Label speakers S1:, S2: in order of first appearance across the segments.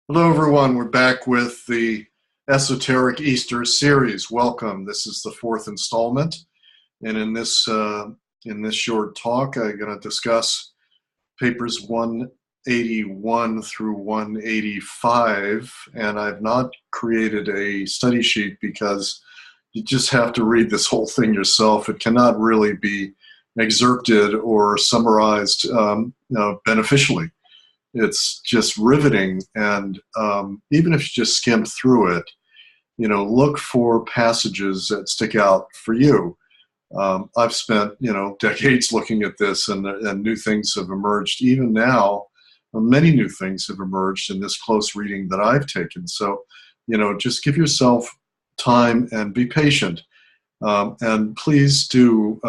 S1: Hello, everyone. We're back with the Esoteric Easter series. Welcome. This is the fourth installment, and in this short talk, I'm going to discuss papers 181 through 185. And I've not created a study sheet because you just have to read this whole thing yourself. It cannot really be excerpted or summarized beneficially. It's just riveting, and even if you just skim through it, look for passages that stick out for you. I've spent decades looking at this, and new things have emerged. Even now, many new things have emerged in this close reading that I've taken. So, just give yourself time and be patient, and please do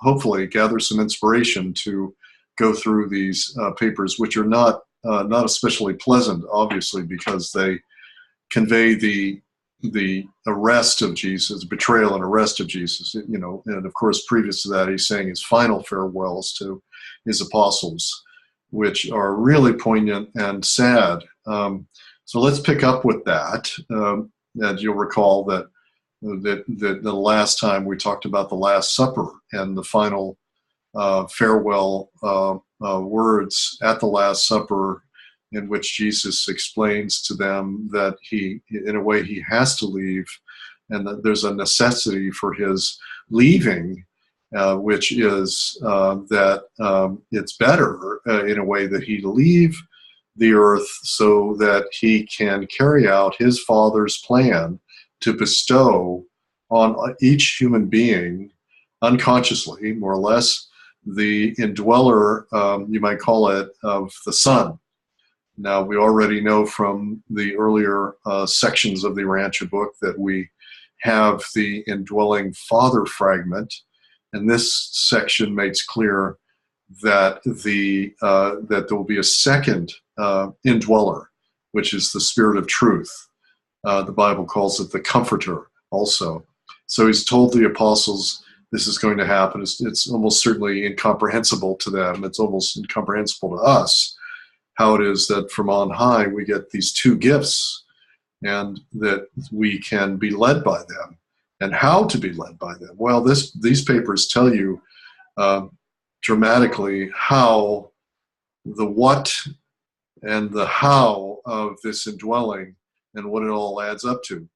S1: hopefully gather some inspiration to go through these papers, which are not especially pleasant, obviously, because they convey the arrest of Jesus, betrayal and arrest of Jesus. And of course, previous to that, he's saying his final farewells to his apostles, which are really poignant and sad. So let's pick up with that. And you'll recall that the last time we talked about the Last Supper and the final farewell words at the Last Supper, in which Jesus explains to them that in a way, he has to leave, and that there's a necessity for his leaving, which is that it's better, in a way, that he leave the earth so that he can carry out his Father's plan to bestow on each human being, unconsciously, more or less, the indweller, you might call it, of the Son. Now, we already know from the earlier sections of the Urantia Book that we have the indwelling Father fragment, and this section makes clear that that there will be a second indweller, which is the Spirit of Truth. The Bible calls it the Comforter also. So he's told the apostles this is going to happen. It's almost certainly incomprehensible to them. It's almost incomprehensible to us how it is that from on high we get these two gifts, and that we can be led by them, and how to be led by them. Well, these papers tell you dramatically how, the what and the how of this indwelling and what it all adds up to.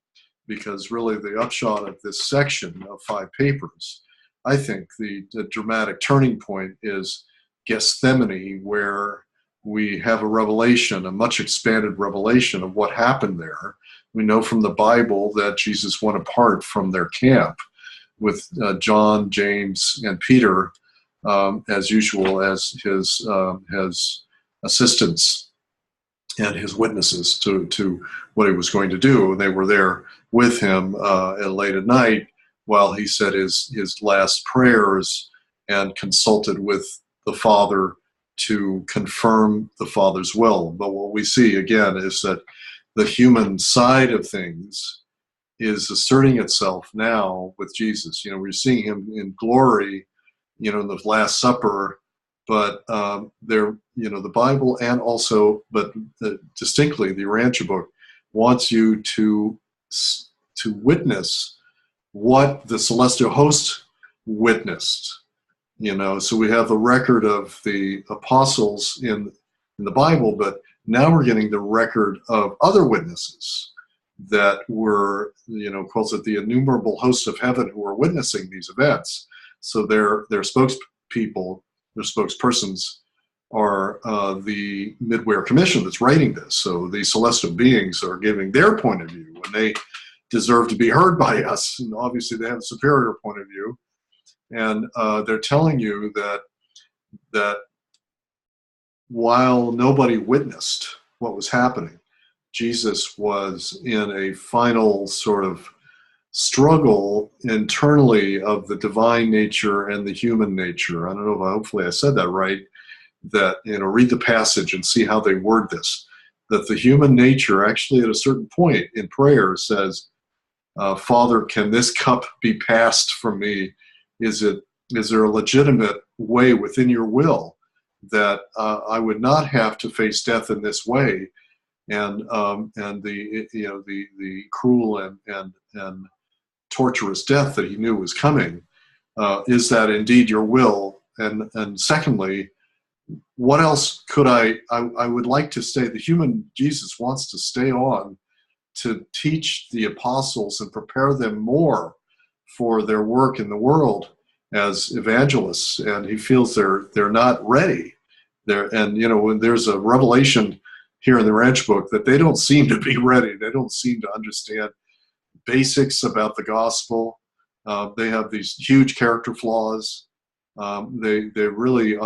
S1: Because really the upshot of this section of 5 papers, I think the dramatic turning point is Gethsemane, where we have a revelation, a much expanded revelation of what happened there. We know from the Bible that Jesus went apart from their camp with John, James, and Peter, as usual, as his assistants and his witnesses to what he was going to do. They were there with him late at night while he said his last prayers and consulted with the Father to confirm the Father's will. But what we see again is that the human side of things is asserting itself now with Jesus. We're seeing him in glory, in the Last Supper, but the Bible, and also, but distinctly, the Urantia Book wants you to witness what the celestial host witnessed. So we have the record of the apostles in the Bible, but now we're getting the record of other witnesses that were, calls it the innumerable hosts of heaven, who are witnessing these events. So their spokespeople, their spokespersons, are the Midware Commission that's writing this. So the celestial beings are giving their point of view, and they deserve to be heard by us. And obviously they have a superior point of view. And they're telling you that while nobody witnessed what was happening, Jesus was in a final sort of struggle internally of the divine nature and the human nature. I don't know if hopefully I said that right. That, read the passage and see how they word this. That the human nature actually at a certain point in prayer says, Father, can this cup be passed from me? Is there a legitimate way within your will that I would not have to face death in this way? and the cruel and torturous death that he knew was coming. Is that indeed your will? And secondly, what else could I would like to say the human Jesus wants to stay on to teach the apostles and prepare them more for their work in the world as evangelists, and he feels they're not ready. When there's a revelation here in the Urantia Book that they don't seem to be ready. They don't seem to understand basics about the gospel. They have these huge character flaws. They're really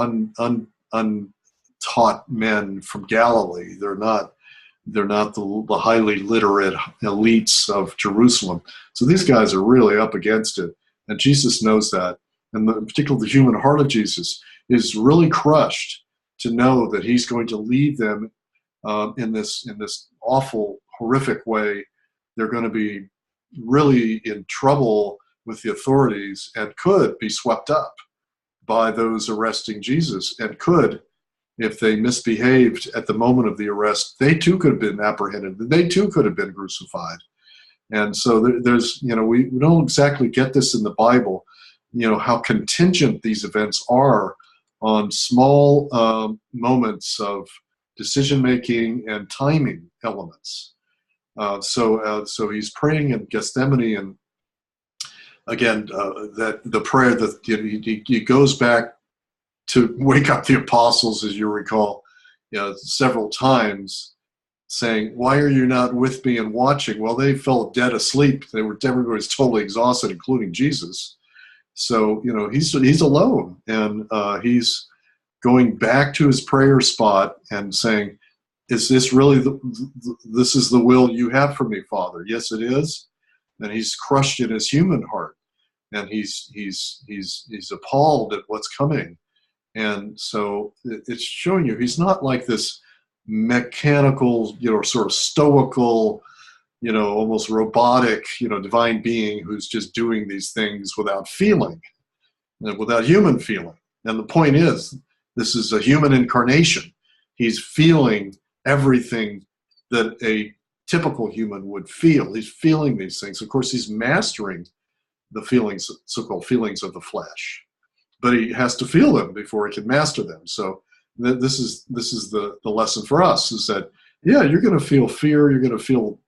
S1: untaught men from Galilee. They're not the highly literate elites of Jerusalem. So these guys are really up against it, and Jesus knows that. And particularly the human heart of Jesus is really crushed to know that he's going to leave them in this awful, horrific way. They're going to be really in trouble with the authorities and could be swept up by those arresting Jesus, and could, if they misbehaved at the moment of the arrest, they too could have been apprehended. They too could have been crucified. And so there's, we don't exactly get this in the Bible, how contingent these events are on small moments of decision-making and timing elements. So he's praying in Gethsemane, and again, that the prayer that he goes back to wake up the apostles, as you recall, several times, saying, "Why are you not with me and watching?" Well, they fell dead asleep. Everybody was totally exhausted, including Jesus. So he's alone, and he's going back to his prayer spot and saying, "Is this really this is the will you have for me, Father?" "Yes, it is." And he's crushed in his human heart, and he's appalled at what's coming. And so it's showing you he's not like this mechanical, sort of stoical, almost robotic, divine being who's just doing these things without feeling, without human feeling. And the point is, this is a human incarnation. He's feeling everything that a typical human would feel. He's feeling these things. Of course, he's mastering the feelings, so-called feelings of the flesh. But he has to feel them before he can master them. So this is the lesson for us, is that, yeah, you're going to feel fear, you're going to feel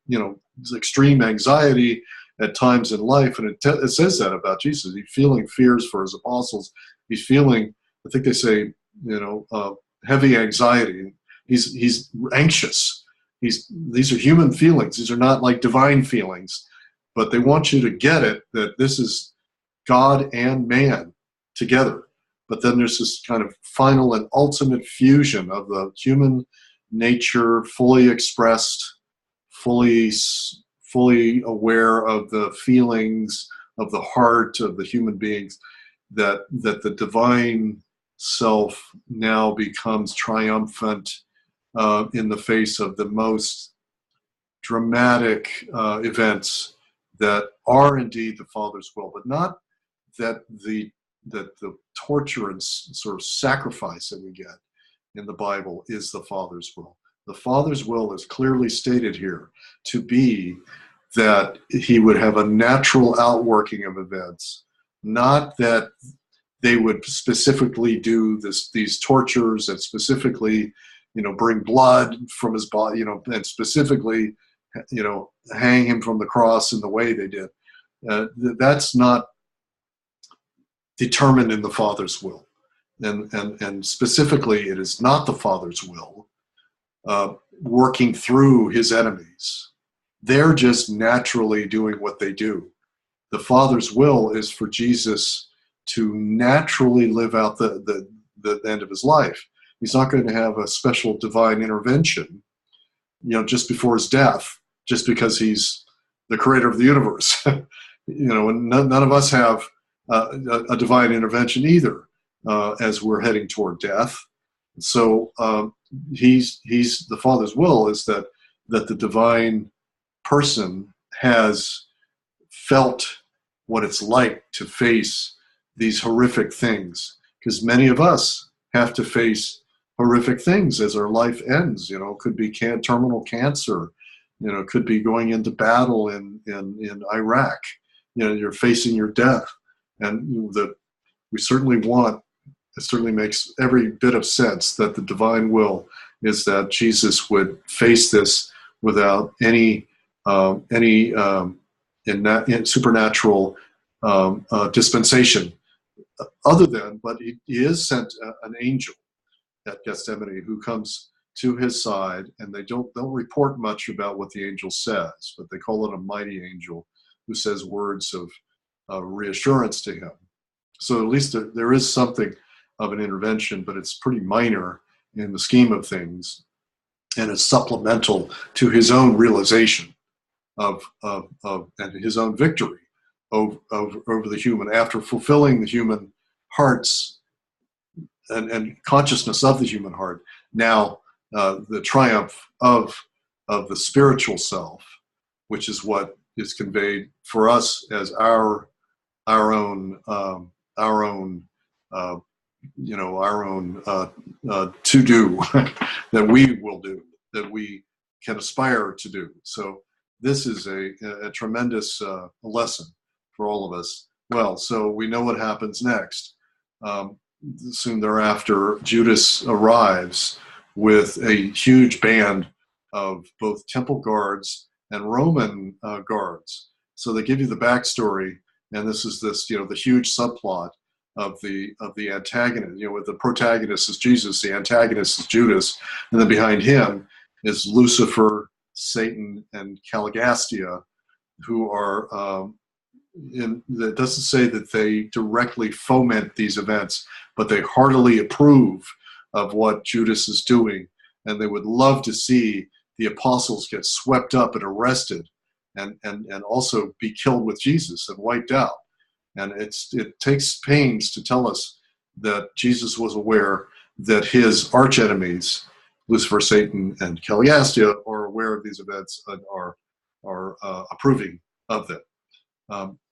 S1: extreme anxiety at times in life, and it says that about Jesus. He's feeling fears for his apostles. He's feeling, I think they say, heavy anxiety. He's anxious. These are human feelings. These are not like divine feelings, but they want you to get it, that this is God and man together. But then there's this kind of final and ultimate fusion of the human nature, fully expressed, fully aware of the feelings of the heart of the human beings, that the divine self now becomes triumphant in the face of the most dramatic events that are indeed the Father's will, but not that the torture and sort of sacrifice that we get in the Bible is the Father's will. The Father's will is clearly stated here to be that he would have a natural outworking of events, not that they would specifically do these tortures and specifically, bring blood from his body, and specifically, hang him from the cross in the way they did. That's not determined in the Father's will. And specifically, it is not the Father's will working through his enemies. They're just naturally doing what they do. The Father's will is for Jesus to naturally live out the end of his life. He's not going to have a special divine intervention, just before his death, just because he's the creator of the universe. And none of us have a divine intervention either, as we're heading toward death. So the Father's will is that the divine person has felt what it's like to face these horrific things, because many of us have to face horrific things as our life ends. You know, it could be terminal cancer. You know, it could be going into battle in Iraq. You know, you're facing your death, and we certainly want. It certainly makes every bit of sense that the divine will is that Jesus would face this without any supernatural dispensation, other than, but he is sent an angel at Gethsemane who comes to his side, and they don't report much about what the angel says, but they call it a mighty angel who says words of reassurance to him. So at least there is something of an intervention, but it's pretty minor in the scheme of things, and it's supplemental to his own realization of and his own victory over the human, after fulfilling the human hearts and consciousness of the human heart. Now the triumph of the spiritual self, which is what is conveyed for us as our own to do that we will do, that we can aspire to do. So this is a tremendous lesson for all of us. Well, so we know what happens next. Soon thereafter, Judas arrives with a huge band of both temple guards and Roman guards. So they give you the backstory, and this is the huge subplot of the antagonist. You know, with the protagonist is Jesus, the antagonist is Judas, and then behind him is Lucifer, Satan, and Caligastia, who are that doesn't say that they directly foment these events, but they heartily approve of what Judas is doing, and they would love to see the apostles get swept up and arrested and also be killed with Jesus and wiped out. And it takes pains to tell us that Jesus was aware that his archenemies, Lucifer, Satan, and Caligastia, are aware of these events and are approving of them.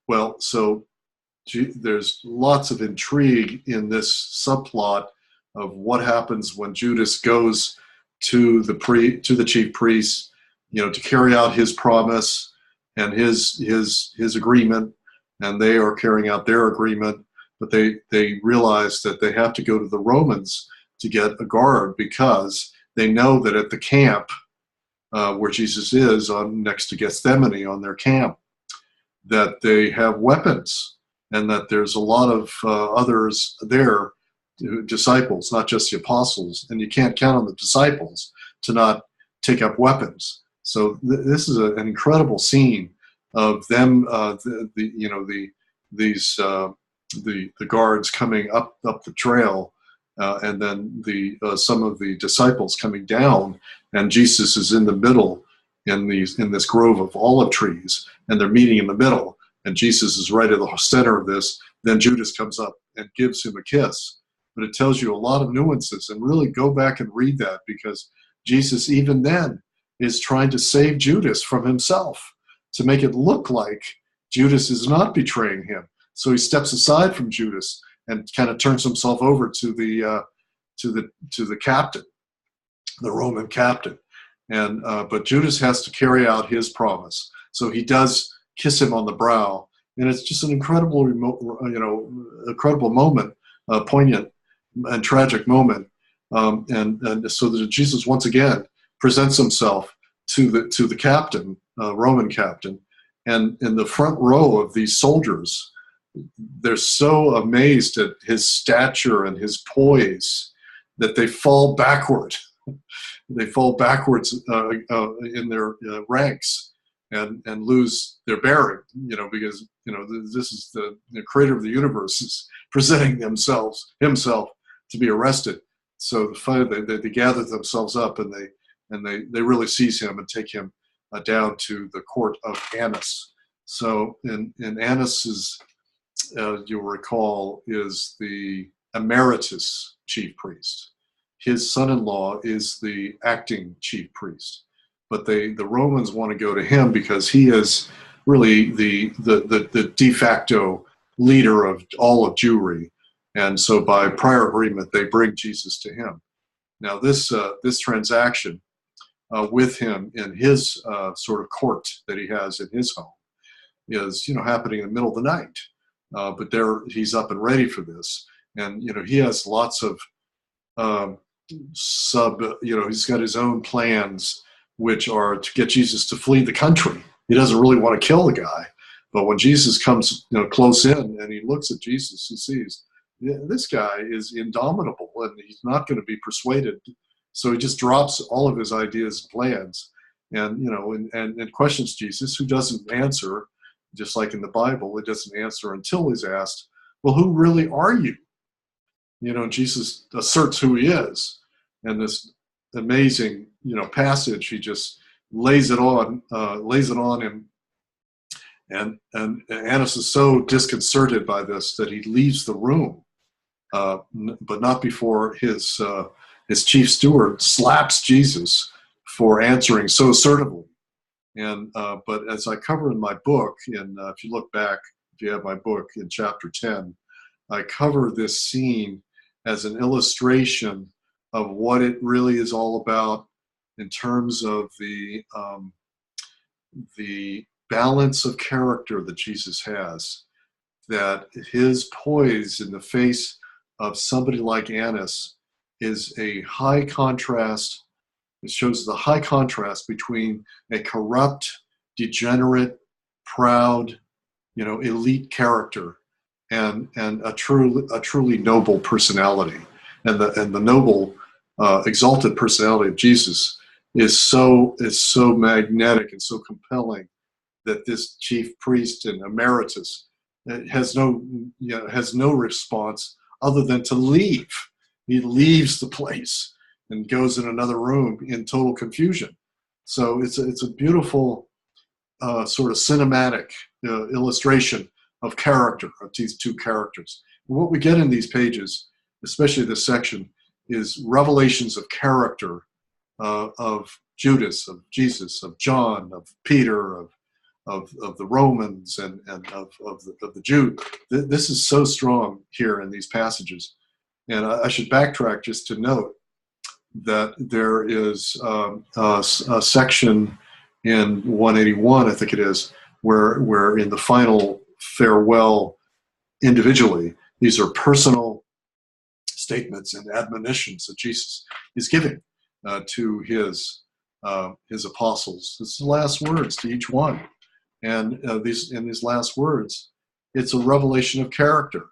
S1: Well, so there's lots of intrigue in this subplot of what happens when Judas goes to the chief priests, to carry out his promise and his agreement, and they are carrying out their agreement, but they realize that they have to go to the Romans to get a guard, because they know that at the camp where Jesus is, next to Gethsemane, on their camp, that they have weapons, and that there's a lot of others there, disciples, not just the apostles, and you can't count on the disciples to not take up weapons. So this is an incredible scene of them, the guards coming up the trail, and then some of the disciples coming down, and Jesus is in the middle in this grove of olive trees, and they're meeting in the middle, and Jesus is right at the center of this. Then Judas comes up and gives him a kiss. But it tells you a lot of nuances, and really go back and read that, because Jesus even then is trying to save Judas from himself, to make it look like Judas is not betraying him. So he steps aside from Judas and kind of turns himself over to the captain, the Roman captain. And but Judas has to carry out his promise. So he does kiss him on the brow, and it's just an incredible moment, poignant and tragic moment. And so that Jesus once again presents himself to the captain, Roman captain, and in the front row of these soldiers, they're so amazed at his stature and his poise that they fall backward. They fall backwards in their ranks and lose their bearing, because this is the creator of the universe is presenting himself to be arrested. So they gather themselves up, and they really seize him and take him down to the court of Annas. So in Annas's, you'll recall, is the emeritus chief priest. His son-in-law is the acting chief priest, but the Romans want to go to him because he is really the de facto leader of all of Jewry. And so by prior agreement, they bring Jesus to him. Now this transaction with him in his sort of court that he has in his home is, happening in the middle of the night. But there he's up and ready for this. And, he has lots of he's got his own plans, which are to get Jesus to flee the country. He doesn't really want to kill the guy. But when Jesus comes, close in and he looks at Jesus, he sees, this guy is indomitable and he's not going to be persuaded. So he just drops all of his ideas and plans and, and questions Jesus, who doesn't answer, just like in the Bible, it doesn't answer until he's asked, well, who really are you? Jesus asserts who he is. And this amazing, passage, he just lays it on him. And Annas is so disconcerted by this that he leaves the room, but not before his chief steward slaps Jesus for answering so assertively. And but as I cover in my book, if you look back, if you have my book in chapter 10, I cover this scene as an illustration of what it really is all about in terms of the balance of character that Jesus has, that his poise in the face of somebody like Annas is a high contrast. It shows the high contrast between a corrupt, degenerate, proud, elite character and a truly noble personality. And the noble, exalted personality of Jesus is so magnetic and so compelling that this chief priest and emeritus has no response other than to leave. He leaves the place and goes in another room in total confusion. So it's a beautiful sort of cinematic illustration of character, of these two characters. And what we get in these pages, especially this section, is revelations of character of Judas, of Jesus, of John, of Peter, of the Romans, and of the Jew. This is so strong here in these passages. And I should backtrack just to note that there is a section in 181, I think it is, where in the final farewell individually, these are personal statements and admonitions that Jesus is giving to his apostles. It's the last words to each one. And these last words, it's a revelation of character.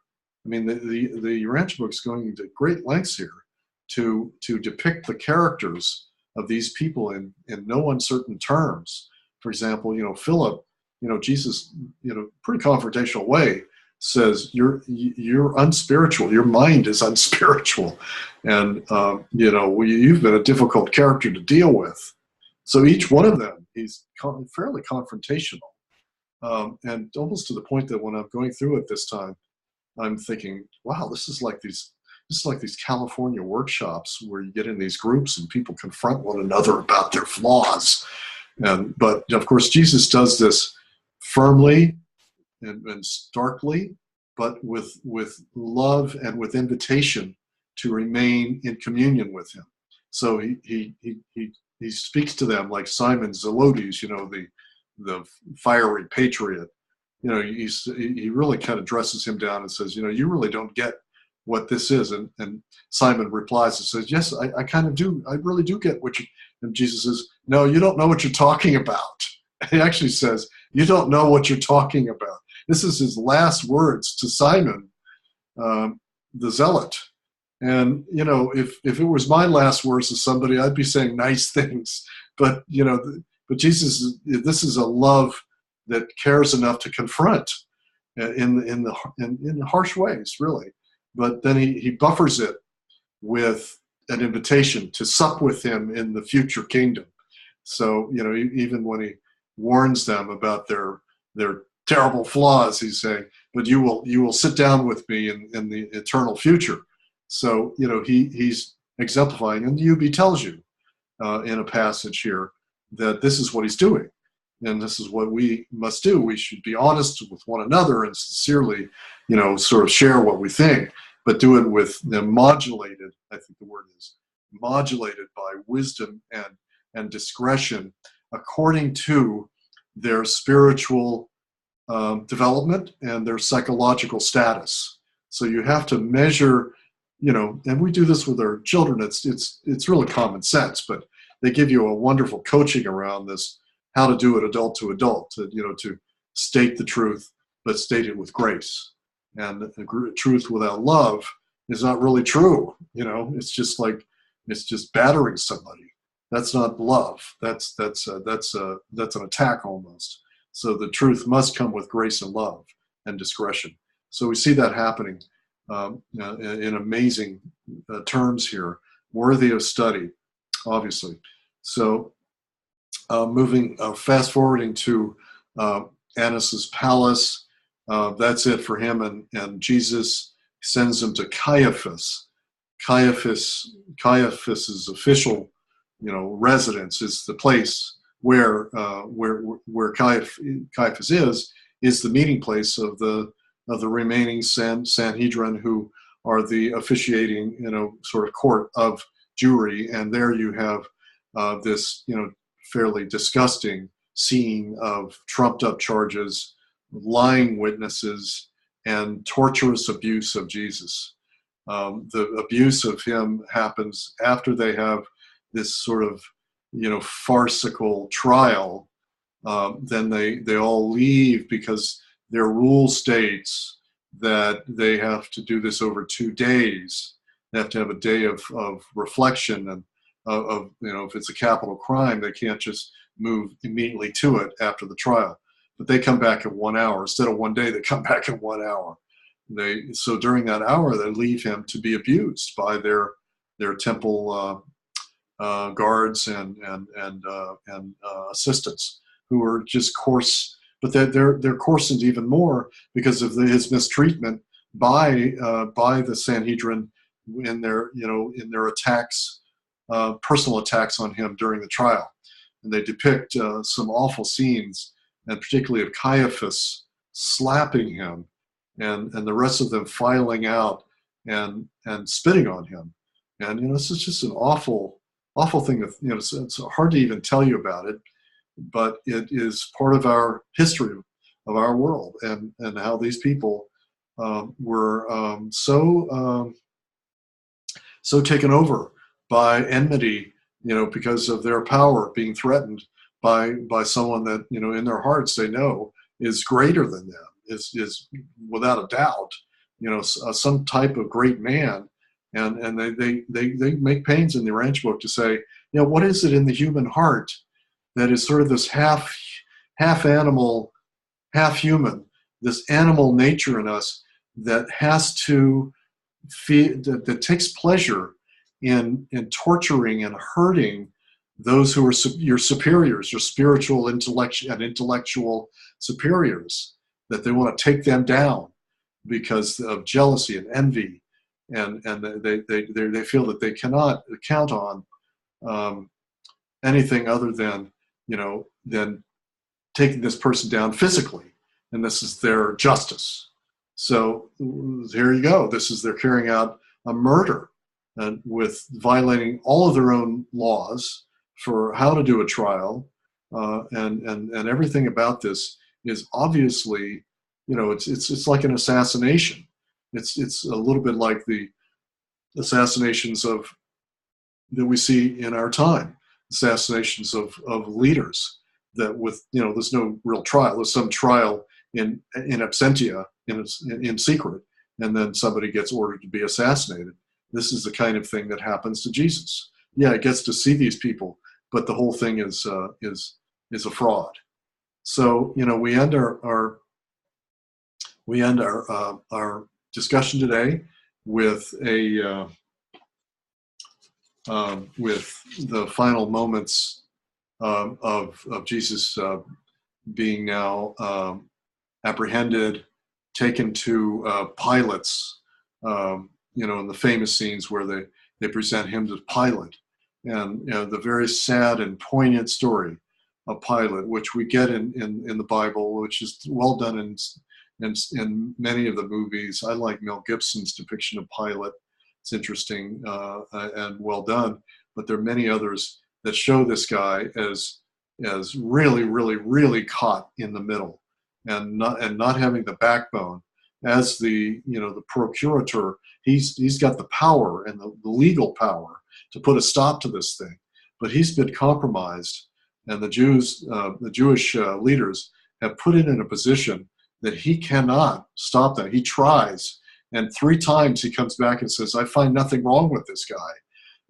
S1: I mean, the Urantia Book is going into great lengths here to depict the characters of these people in no uncertain terms. For example, Philip, Jesus, pretty confrontational way says you're unspiritual. Your mind is unspiritual, and you've been a difficult character to deal with. So each one of them, he's fairly confrontational, and almost to the point that when I'm going through it this time, I'm thinking, wow, this is like these California workshops where you get in these groups and people confront one another about their flaws. But of course, Jesus does this firmly and starkly, but with love and with invitation to remain in communion with him. So he speaks to them like Simon Zelotes, the fiery patriot. He really kind of dresses him down and says, you really don't get what this is. And Simon replies and says, yes, I kind of do. I really do get what you. And Jesus says, no, you don't know what you're talking about. He actually says, you don't know what you're talking about. This is his last words to Simon, the zealot. And, if it was my last words to somebody, I'd be saying nice things. But, but Jesus, this is a love that cares enough to confront in harsh ways, really. But then he buffers it with an invitation to sup with him in the future kingdom. So, even when he warns them about their terrible flaws, he's saying, but you will sit down with me in the eternal future. So, he's exemplifying, and UB tells you in a passage here that this is what he's doing. And this is what we must do. We should be honest with one another and sincerely, sort of share what we think, but do it with the modulated, I think the word is, modulated by wisdom and discretion according to their spiritual development and their psychological status. So you have to measure, and we do this with our children. It's really common sense, but they give you a wonderful coaching around this, how to do it adult to adult, to state the truth, but state it with grace. And the truth without love is not really true. It's just battering somebody. That's not love. That's an attack almost. So the truth must come with grace and love and discretion. So we see that happening in amazing terms here, worthy of study, obviously. So fast forwarding to Annas' palace, that's it for him, and Jesus sends him to Caiaphas. Caiaphas's official, residence is the place where Caiaphas is the meeting place of the remaining Sanhedrin, who are the officiating, sort of court of Jewry, and there you have this, fairly disgusting scene of trumped-up charges, lying witnesses, and torturous abuse of Jesus. The abuse of him happens after they have this sort of, farcical trial. Then they all leave because their rule states that they have to do this over 2 days. They have to have a day of reflection, and if it's a capital crime, they can't just move immediately to it after the trial. But they come back in 1 hour. Instead of 1 day, they come back in 1 hour. So during that hour, they leave him to be abused by their temple guards and assistants, who are just coarse. But they're coarsened even more because of his mistreatment by the Sanhedrin in their attacks, personal attacks on him during the trial. And they depict some awful scenes, and particularly of Caiaphas slapping him, and the rest of them filing out and spitting on him. And this is just an awful thing. It's hard to even tell you about it, but it is part of our history of our world, and how these people were so taken over by enmity, because of their power being threatened by someone that, in their hearts they know is greater than them, is without a doubt, some type of great man. And they make pains in the Urantia Book to say, what is it in the human heart that is sort of this half animal, half human, this animal nature in us that has to feel, that takes pleasure in torturing and hurting those who are your superiors, your spiritual intellectual superiors, that they want to take them down because of jealousy and envy, and they feel that they cannot count on anything other than taking this person down physically, and this is their justice. So here you go. They're carrying out a murder, and with violating all of their own laws for how to do a trial, and everything about this is obviously, it's like an assassination. It's a little bit like the assassinations that we see in our time, assassinations of leaders that there's no real trial. There's some trial in absentia, in secret, and then somebody gets ordered to be assassinated. This is the kind of thing that happens to Jesus. Yeah, he gets to see these people, but the whole thing is a fraud. So we end our discussion today with with the final moments of Jesus being now apprehended, taken to Pilate's, in the famous scenes where they present him to Pilate, and the very sad and poignant story of Pilate, which we get in the Bible, which is well done in many of the movies. I like Mel Gibson's depiction of Pilate. It's interesting and well done. But there are many others that show this guy as really, really, really caught in the middle, and not having the backbone. As the procurator, he's got the power and the legal power to put a stop to this thing, but he's been compromised, and the Jewish leaders have put him in a position that he cannot stop that. He tries, and 3 times he comes back and says, "I find nothing wrong with this guy."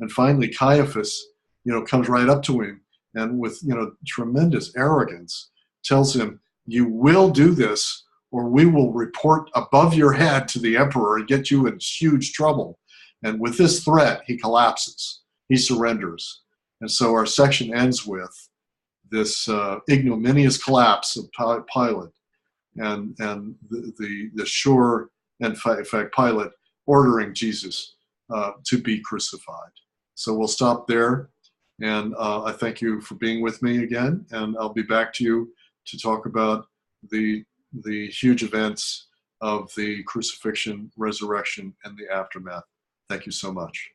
S1: And finally, Caiaphas, comes right up to him and with tremendous arrogance tells him, "You will do this, or we will report above your head to the emperor and get you in huge trouble." And with this threat, he collapses. He surrenders. And so our section ends with this ignominious collapse of Pilate, and the sure, in fact, Pilate ordering Jesus to be crucified. So we'll stop there. And I thank you for being with me again. And I'll be back to you to talk about the huge events of the crucifixion, resurrection, and the aftermath. Thank you so much.